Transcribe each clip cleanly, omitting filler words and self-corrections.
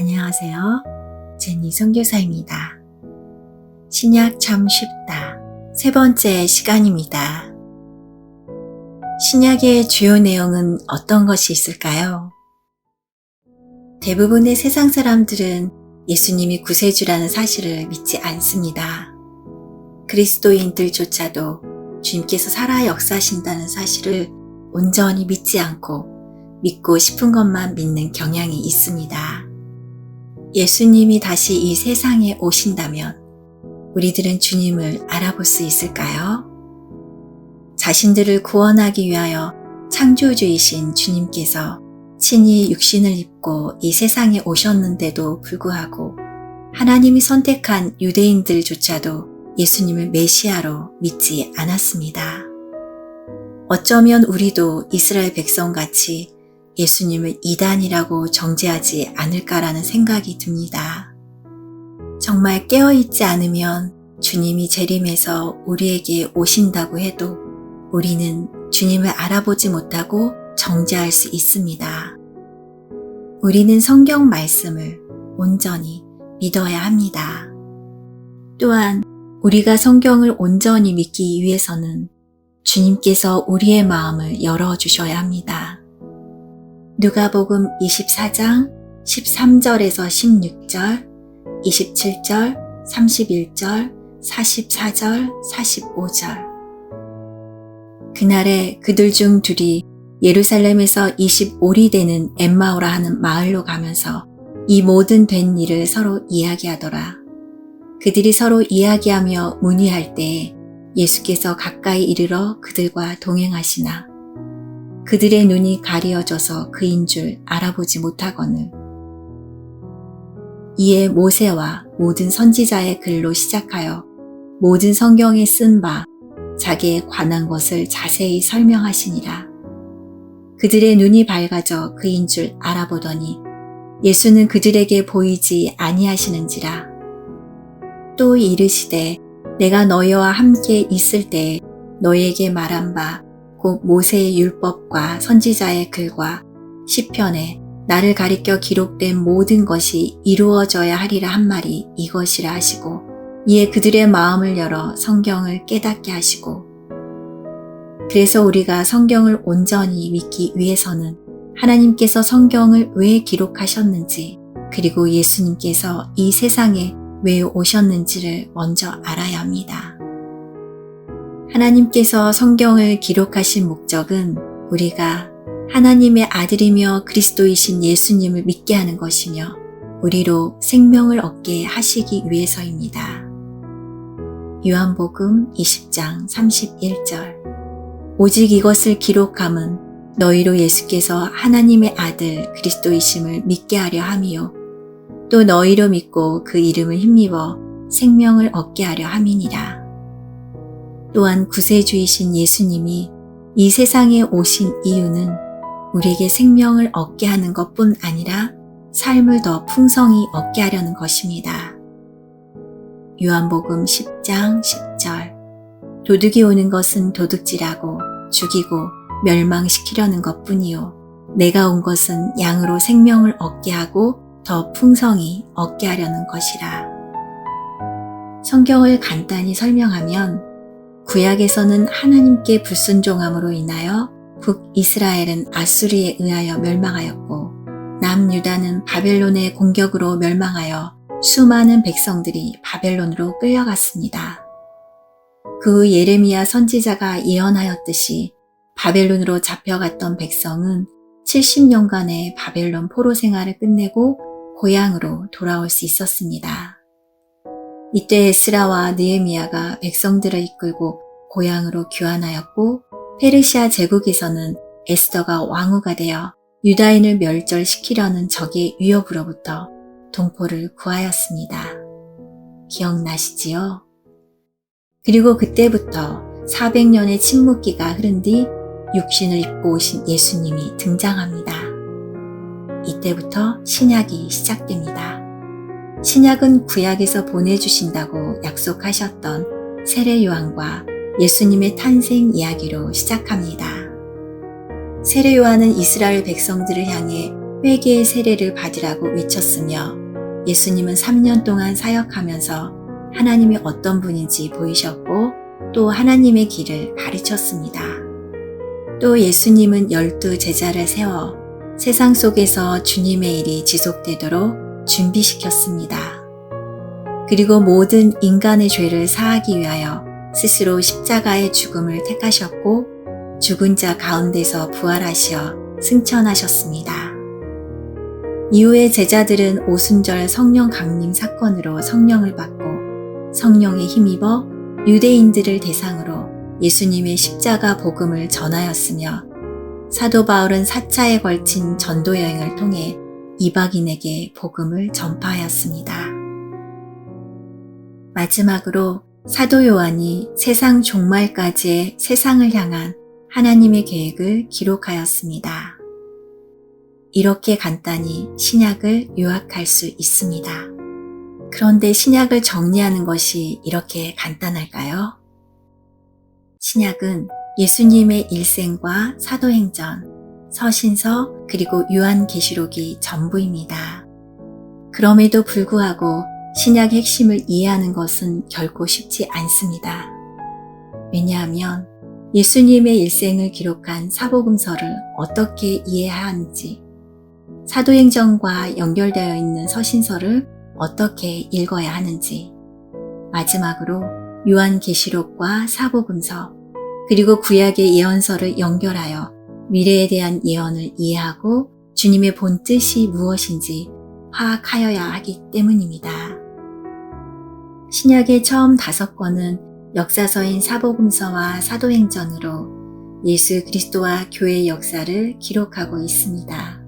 안녕하세요. 제니 선교사입니다. 신약 참 쉽다. 세 번째 시간입니다. 신약의 주요 내용은 어떤 것이 있을까요? 대부분의 세상 사람들은 예수님이 구세주라는 사실을 믿지 않습니다. 그리스도인들조차도 주님께서 살아 역사하신다는 사실을 온전히 믿지 않고 믿고 싶은 것만 믿는 경향이 있습니다. 예수님이 다시 이 세상에 오신다면 우리들은 주님을 알아볼 수 있을까요? 자신들을 구원하기 위하여 창조주이신 주님께서 친히 육신을 입고 이 세상에 오셨는데도 불구하고 하나님이 선택한 유대인들조차도 예수님을 메시아로 믿지 않았습니다. 어쩌면 우리도 이스라엘 백성같이 예수님을 이단이라고 정죄하지 않을까라는 생각이 듭니다. 정말 깨어있지 않으면 주님이 재림해서 우리에게 오신다고 해도 우리는 주님을 알아보지 못하고 정죄할 수 있습니다. 우리는 성경 말씀을 온전히 믿어야 합니다. 또한 우리가 성경을 온전히 믿기 위해서는 주님께서 우리의 마음을 열어주셔야 합니다. 누가복음 24장 13절에서 16절, 27절, 31절, 44절, 45절. 그날에 그들 중 둘이 예루살렘에서 25리 되는 엠마오라 하는 마을로 가면서 이 모든 된 일을 서로 이야기하더라. 그들이 서로 이야기하며 문의할 때에 예수께서 가까이 이르러 그들과 동행하시나 그들의 눈이 가리어져서 그인 줄 알아보지 못하거늘. 이에 모세와 모든 선지자의 글로 시작하여 모든 성경에 쓴 바 자기에 관한 것을 자세히 설명하시니라. 그들의 눈이 밝아져 그인 줄 알아보더니 예수는 그들에게 보이지 아니하시는지라. 또 이르시되 내가 너희와 함께 있을 때에 너희에게 말한 바 곧 모세의 율법과 선지자의 글과 시편에 나를 가리켜 기록된 모든 것이 이루어져야 하리라 한 말이 이것이라 하시고 이에 그들의 마음을 열어 성경을 깨닫게 하시고 그래서 우리가 성경을 온전히 믿기 위해서는 하나님께서 성경을 왜 기록하셨는지 그리고 예수님께서 이 세상에 왜 오셨는지를 먼저 알아야 합니다. 하나님께서 성경을 기록하신 목적은 우리가 하나님의 아들이며 그리스도이신 예수님을 믿게 하는 것이며 우리로 생명을 얻게 하시기 위해서입니다. 요한복음 20장 31절. 오직 이것을 기록함은 너희로 예수께서 하나님의 아들 그리스도이심을 믿게 하려 함이요 또 너희로 믿고 그 이름을 힘입어 생명을 얻게 하려 함이니라. 또한 구세주이신 예수님이 이 세상에 오신 이유는 우리에게 생명을 얻게 하는 것뿐 아니라 삶을 더 풍성히 얻게 하려는 것입니다. 요한복음 10장 10절. 도둑이 오는 것은 도둑질하고 죽이고 멸망시키려는 것뿐이요 내가 온 것은 양으로 생명을 얻게 하고 더 풍성히 얻게 하려는 것이라. 성경을 간단히 설명하면 구약에서는 하나님께 불순종함으로 인하여 북이스라엘은 아수리에 의하여 멸망하였고 남유다는 바벨론의 공격으로 멸망하여 수많은 백성들이 바벨론으로 끌려갔습니다. 그 후 예레미야 선지자가 예언하였듯이 바벨론으로 잡혀갔던 백성은 70년간의 바벨론 포로 생활을 끝내고 고향으로 돌아올 수 있었습니다. 이때 에스라와 느헤미야가 백성들을 이끌고 고향으로 귀환하였고 페르시아 제국에서는 에스더가 왕후가 되어 유다인을 멸절시키려는 적의 위협으로부터 동포를 구하였습니다. 기억나시지요? 그리고 그때부터 400년의 침묵기가 흐른 뒤 육신을 입고 오신 예수님이 등장합니다. 이때부터 신약이 시작됩니다. 신약은 구약에서 보내주신다고 약속하셨던 세례 요한과 예수님의 탄생 이야기로 시작합니다. 세례 요한은 이스라엘 백성들을 향해 회개의 세례를 받으라고 외쳤으며 예수님은 3년 동안 사역하면서 하나님이 어떤 분인지 보이셨고 또 하나님의 길을 가르쳤습니다. 또 예수님은 12 제자를 세워 세상 속에서 주님의 일이 지속되도록 준비시켰습니다. 그리고 모든 인간의 죄를 사하기 위하여 스스로 십자가의 죽음을 택하셨고 죽은 자 가운데서 부활하시어 승천하셨습니다. 이후에 제자들은 오순절 성령 강림 사건으로 성령을 받고 성령에 힘입어 유대인들을 대상으로 예수님의 십자가 복음을 전하였으며 사도 바울은 4차에 걸친 전도 여행을 통해 이방인에게 복음을 전파하였습니다. 마지막으로 사도 요한이 세상 종말까지의 세상을 향한 하나님의 계획을 기록하였습니다. 이렇게 간단히 신약을 요약할 수 있습니다. 그런데 신약을 정리하는 것이 이렇게 간단할까요? 신약은 예수님의 일생과 사도행전, 서신서 그리고 요한계시록이 전부입니다. 그럼에도 불구하고 신약의 핵심을 이해하는 것은 결코 쉽지 않습니다. 왜냐하면 예수님의 일생을 기록한 사복음서를 어떻게 이해해야 하는지, 사도행전과 연결되어 있는 서신서를 어떻게 읽어야 하는지, 마지막으로 요한계시록과 사복음서, 그리고 구약의 예언서를 연결하여 미래에 대한 예언을 이해하고 주님의 본 뜻이 무엇인지 파악하여야 하기 때문입니다. 신약의 처음 5권은 역사서인 사복음서와 사도행전으로 예수 그리스도와 교회의 역사를 기록하고 있습니다.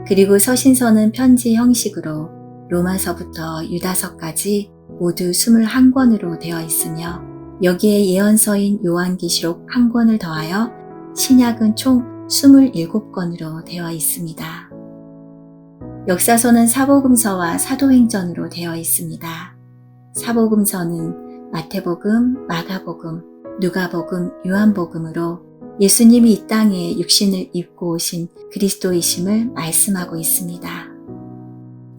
그리고 서신서는 편지 형식으로 로마서부터 유다서까지 모두 21권으로 되어 있으며 여기에 예언서인 요한계시록 1권을 더하여 신약은 총 27권으로 되어 있습니다. 역사서는 사복음서와 사도행전으로 되어 있습니다. 사복음서는 마태복음, 마가복음, 누가복음, 요한복음으로 예수님이 이 땅에 육신을 입고 오신 그리스도이심을 말씀하고 있습니다.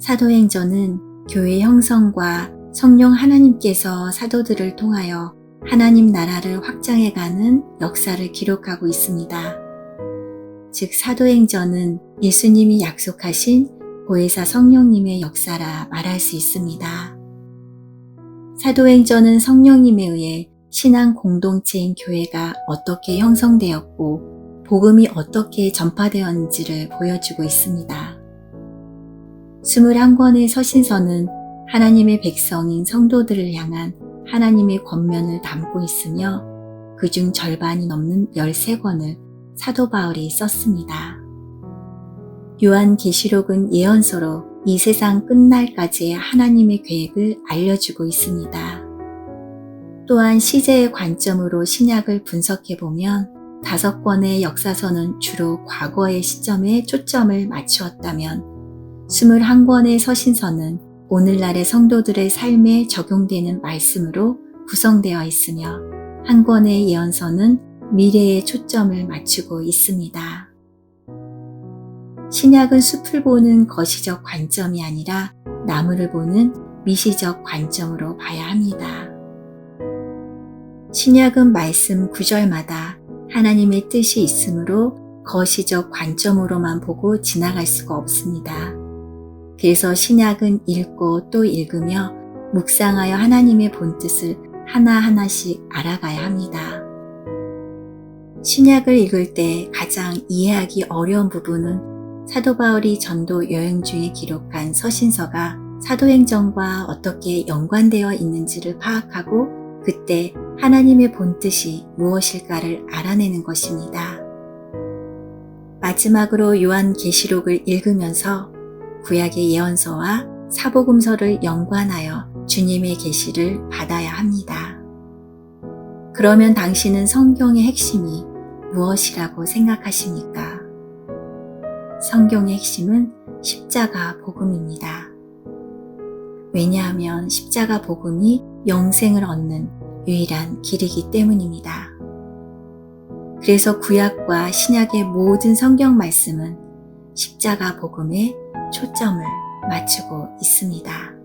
사도행전은 교회 형성과 성령 하나님께서 사도들을 통하여 하나님 나라를 확장해가는 역사를 기록하고 있습니다. 즉 사도행전은 예수님이 약속하신 보혜사 성령님의 역사라 말할 수 있습니다. 사도행전은 성령님에 의해 신앙 공동체인 교회가 어떻게 형성되었고 복음이 어떻게 전파되었는지를 보여주고 있습니다. 21권의 서신서는 하나님의 백성인 성도들을 향한 하나님의 권면을 담고 있으며 그중 절반이 넘는 13권을 사도 바울이 썼습니다. 요한계시록은 예언서로 이 세상 끝날까지의 하나님의 계획을 알려주고 있습니다. 또한 시제의 관점으로 신약을 분석해보면 5권의 역사서는 주로 과거의 시점에 초점을 맞추었다면 21권의 서신서는 오늘날의 성도들의 삶에 적용되는 말씀으로 구성되어 있으며 한 권의 예언서는 미래에 초점을 맞추고 있습니다. 신약은 숲을 보는 거시적 관점이 아니라 나무를 보는 미시적 관점으로 봐야 합니다. 신약은 말씀 9절마다 하나님의 뜻이 있으므로 거시적 관점으로만 보고 지나갈 수가 없습니다. 그래서 신약은 읽고 또 읽으며 묵상하여 하나님의 본뜻을 하나하나씩 알아가야 합니다. 신약을 읽을 때 가장 이해하기 어려운 부분은 사도 바울이 전도 여행 중에 기록한 서신서가 사도행전과 어떻게 연관되어 있는지를 파악하고 그때 하나님의 본뜻이 무엇일까를 알아내는 것입니다. 마지막으로 요한계시록을 읽으면서 구약의 예언서와 사복음서를 연관하여 주님의 계시를 받아야 합니다. 그러면 당신은 성경의 핵심이 무엇이라고 생각하십니까? 성경의 핵심은 십자가 복음입니다. 왜냐하면 십자가 복음이 영생을 얻는 유일한 길이기 때문입니다. 그래서 구약과 신약의 모든 성경 말씀은 십자가 복음에 초점을 맞추고 있습니다.